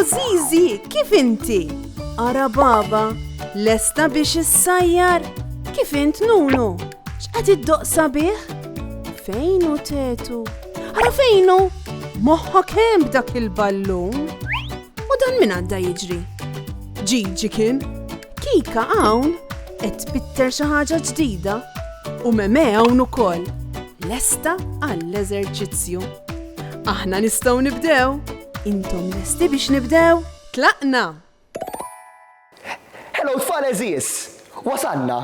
Zizi, kif inti? Ara baba, lesta biex issajjar? Kif int Nunu? X'qed iddoqsa bih? Fejnu tetu? Ara fejnu? Moħħok hemm b'dak il-ballun? U dan min għadda jiġri? Ġiġi kien? Kika hawn qed tbitter xi ħaġa ġdida u Meme hawn ukoll. Lesta għall-eżerċizzju. Aħna nistgħu nibdew. Intom lesti biex nibdew? Tlaqna! Hello tfal eżies! Wasanna!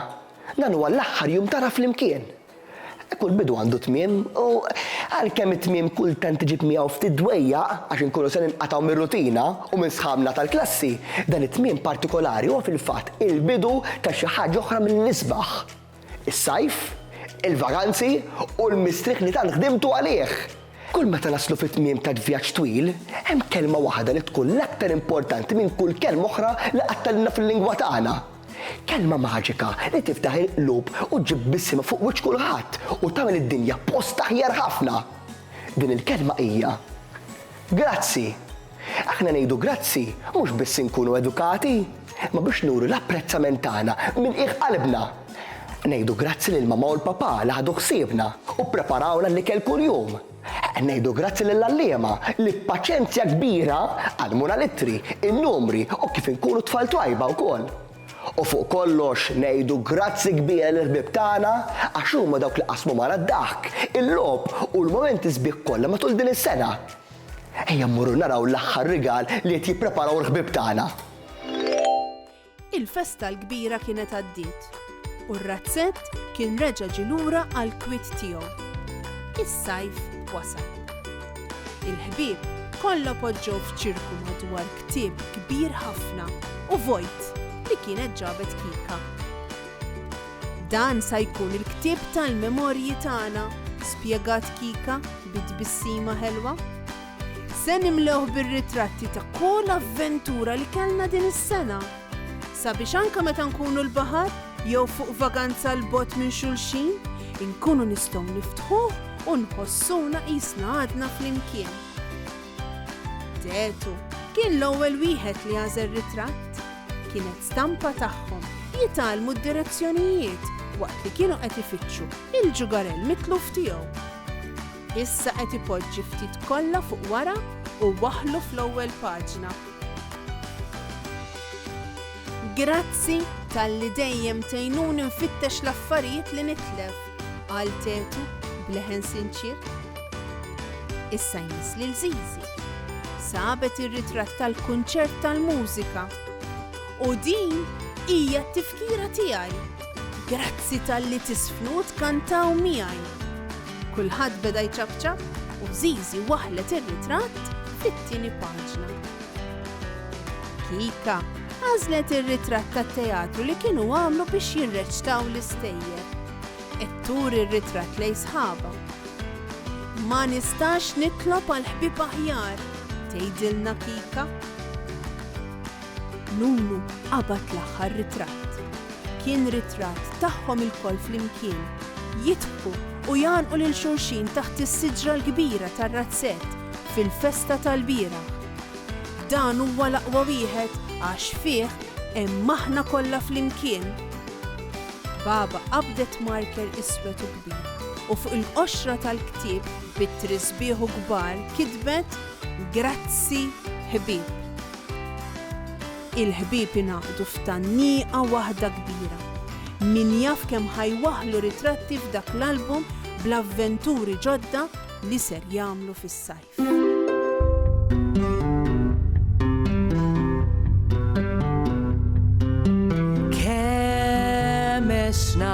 Dan huwa l-aħħar jum tara flimkien. Kull bidu għandu tmiem u għalkemm it-tmiem kultant tiġib miegħu ftit dwejjaq għax inkunu se ninqatgħu mir-rutina u minn sħabna tal-klassi, dan it-tmiem partikolari huwa fil-fatt il-bidu ta' xi ħaġa oħra mill-isbaħ. Is-sajf, il-vaganzi u l-mistrieħ li tant ħdimtu għalih. Kull meta naslu fit-tmiem ta' vjaġġ twil, hemm kelma waħda li tkun l-aktar importanti minn kull kelma oħra li qattalna fil-lingwa tagħna. Kelma maġika li tiftaħ il-qlub u ġib bissima fuq wiċċ kulħadd u tagħmel id-dinja post aħjar ħafna. Din il-kelma hija grazzi. Aħna ngħidu grazzi mhux biss inkunu edukati, ma biex nuru l-apprezzament tagħna minn qiegħ qalbna. Ngħidu grazzi lil mamma u l-papà li ħadu ħsiebna u ppreparawna l-ikel kuljum. Ngħidu grazzi lill-għalliema li b'paċenzja kbira għallmuna l-ittri, in-numri u kif inkunu tfal twajba wkoll. U fuq kollox ngħidu grazzi kbira lill-ħbieb tagħna għax huma dawk li qasmu magħna d-daħk, il-logħob u l-momenti sbieħ kollha matul din is-sena. Ejja mmorru naraw l-aħħar rigal li qed jippreparaw l-ħbieb tagħna. Il-festa l-kbira kienet għaddiet u r-razzett kien reġa' ġie lura għall-kwiet tiegħu. Is-sajf wasal. Il-ħbieb kollha poġġew f'ċirku madwar ktieb kbir ħafna u vojt li kienet ġabet Kika. Dan sa jkun il-ktieb tal-memorji tagħna, spjegat Kika bit-tbissima ħelwa. Se nimlewh bir-ritratti ta' kull avventura li kellna din is-sena. Sabiex anke meta nkunu l-baħar jew fuq vaganza l-bot minn xulxin, inkunu nistgħu niftħuh u nħossuna qisna għadna flimkien. Tetu kien l-ewwel wieħed li għażel ritratt. Kienet stampa tagħhom jitalmu d-direzzjonijiet waqt li kienu qed ifittxu il-ġugarell mitluf tiegħu. Issa qed ipoġġi ftit kollha fuq wara u waħlu fl-ewwel paġna. Grazzi tal-li dejjem tgħinuni nfittex l-affarijiet li nitlef, qal Tetu bleħen sinċir. Issa jmiss lil Zizi. Sabet ir-ritratt tal-kunċert tal-mużika. U din hija t-tifkira tiegħi. Grazzi tal-li tisfnu u tkantaw miegħi. Kulħadd beda jċabċab u Zizi waħlet ir-ritratt fit-tieni paġna. Kika għażlet ir-ritratt tat-teatru li kienu għamlu biex jirreċtaw l-istejjer. Tur ir-ritratt lejn sħaba. Ma nistax nitlob għal ħbieb aħjar, tgħidilna Kika. Nunu qabad l-aħħar ritratt. Kien ritratt tagħhom il-koll flimkien, jitbku u jgħanqu lil xulxin taħt is-siġra l-kbira tar-razzett fil-festa tal-bieraħ. Dan huwa l-aqwa wieħed għax fih hemm aħna kollha flimkien. Baba qabdet marker iswed u kbir u fuq il-qoxra tal-ktieb bit-trisbieħu kbar kitbet grazzi ħbieb. Il-ħbieb ingħaqdu f'tannieqa waħda kbira. Min jaf kemm ħajwaħlu ritratti f'dak l-album bl-avventuri ġodda li ser jagħmlu fis-sajf.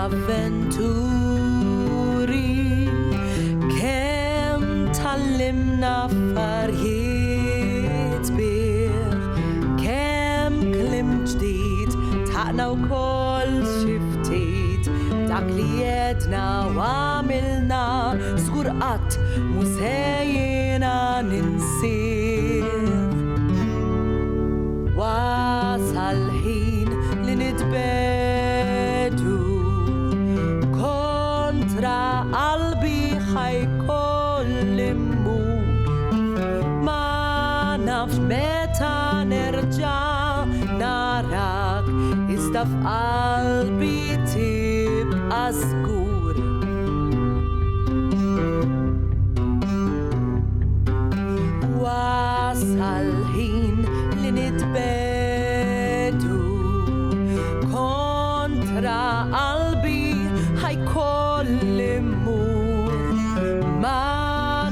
Avventuri kemm tallimna affarijiet sbieħ, kemm kliem ġdid taqna wkoll xi ftit dak li jedna u għamilna żgur qatt mhu se jiena ninsih. Wasal ħin li nitbedu qalbi ħajkoll immur, ma nafx meta iżda f'qalbi tibqa' żgur. Wasal ħin li nitbedu kontra qalbi ħajkolli mmur. Ma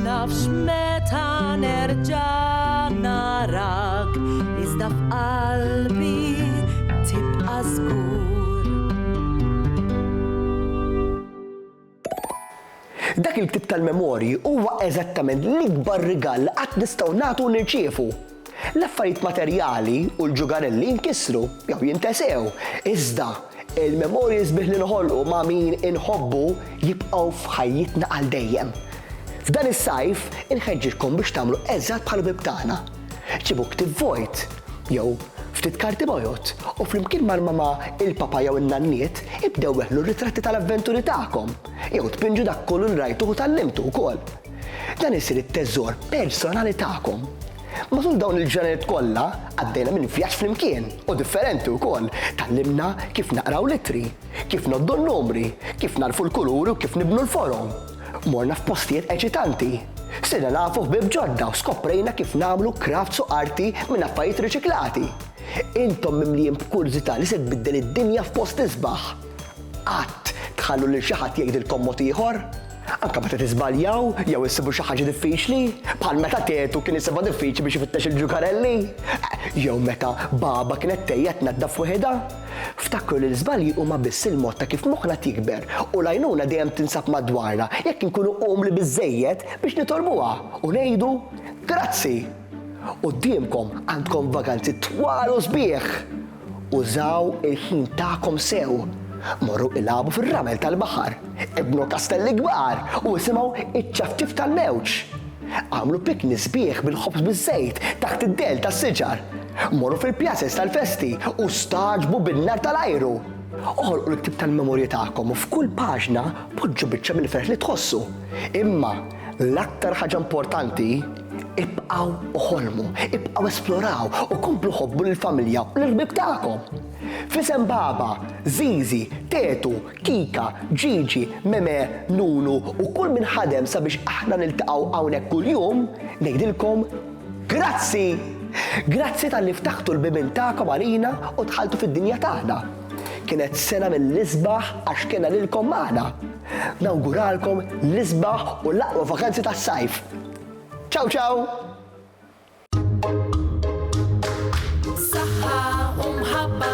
nafx meta nerġa' narak, iżda f'qalbi tibqa' żgur. Dak il-ktib tal-memorji huwa eżattament l-ikbar rigal li qatt nistgħu nagħtu u nirċievu. L-affarijiet materjali u l-ġugarelli jinkisru jew jintesew, iżda il-memorji sbieħ li nħolqu ma' min inħobbu jibqgħu f'ħajjitna għal dejjem. F'dan is-sajf inħeġġilkom biex tagħmlu eżatt bħal bib tagħna. Ġibu ktib vojt jew ftit karti bojot u flimkien mal-mama, il-papa jew in-nanniet ibdew weħlu r-ritratti tal-avventuri tagħkom jew tpinġu dak kollu li rajtu u tallimtu wkoll. Dan isir it-teżżor personali tagħkom. Matul dawn il-ġranet kollha għaddejna minn vjaġġ flimkien u differenti wkoll. Tallimna kif naqraw litri, kif noddu n-numri, kif narfu l-kuluri u kif nibnu l-forom. Morna f'postijiet eċitanti. Sirna nafu ħbieb ġodda u skoprejna kif nagħmlu crafts u arti minn affarijiet riċiklati. Intom mimlijin b'kurżità li se tbiddel id-dinja f'post isbaħ. Qatt tħallu lil xi ħadd jgħidilkom mod ieħor? Anke meta tiżbaljaw jew issibu xi ħaġa diffiċli, bħal meta tetu kien isibha diffiċli biex ifittex il-ġugarelli, jew meta baba kienet tejja tnaddaf waħedha. Ftakru li l-iżbalji huma biss il-mod ta' kif moħħna tikber u l-għajnuna dejjem tinsab madwarna jekk inkunu qomli biżżejjed biex nitolbuha u ngħidu grazzi. Qudiemkom għandkom vakanzi twal u sbieħ. Użaw il-ħin tagħkom sew. Morru ilagħbu fir-ramel tal-baħar, ibnu kastelli kbar u isimgħu iċ-ċafċif tal-mewġ. Għamlu pikni sbieħ bil-ħobż biż-żejt taħt id-del tas-siġar. Morru fil-pjażes tal-festi u staġbu bin-nar tal-ajru. Oħolqu l-ktib tal-memorji tagħkom u f'kull paġna poġġu biċċa mill-ferħ li tħossu. Imma l-aktar ħaġa importanti, ibqgħu uħolmu, ibqgħu esploraw u komplu ħobbu lill-familja u l-ħbieb tagħkom. Fisem baba, Zizi, Tetu, Kika, Gigi, Meme, Nunu u kull min ħadem sabiex aħna niltaqgħu hawnhekk kuljum, ngħidilkom grazzi! Grazzi tal-li ftaħtu l-bibin tagħkom għalina u tħaltu fid-dinja tagħna. Kienet sena mill-isbaħ għax kienna lilkom magħna. Nawguralkom l-isbaħ u l-aqwa vakanzi tas-sajf. Ciao ciao! Saħħa u mħabba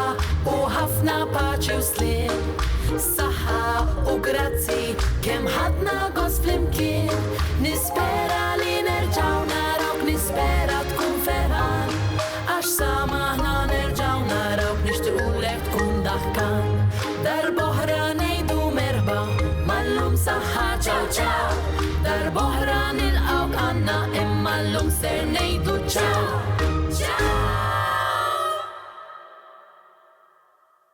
u ħafna paċi u slim. Saħħa u grazzi kemm ħadna gost flimkien. Nispera li nerġgħu narawk, nispera tkun ferħan. Għax samaħna nerġgħu narawk, nixtiequlek tkun daħkan. Darb'oħra ngħidu merħba, mallum saħħa ciao ciao. Darb'oħra nilqgħu għandna imma llum ser ngħidu ciao.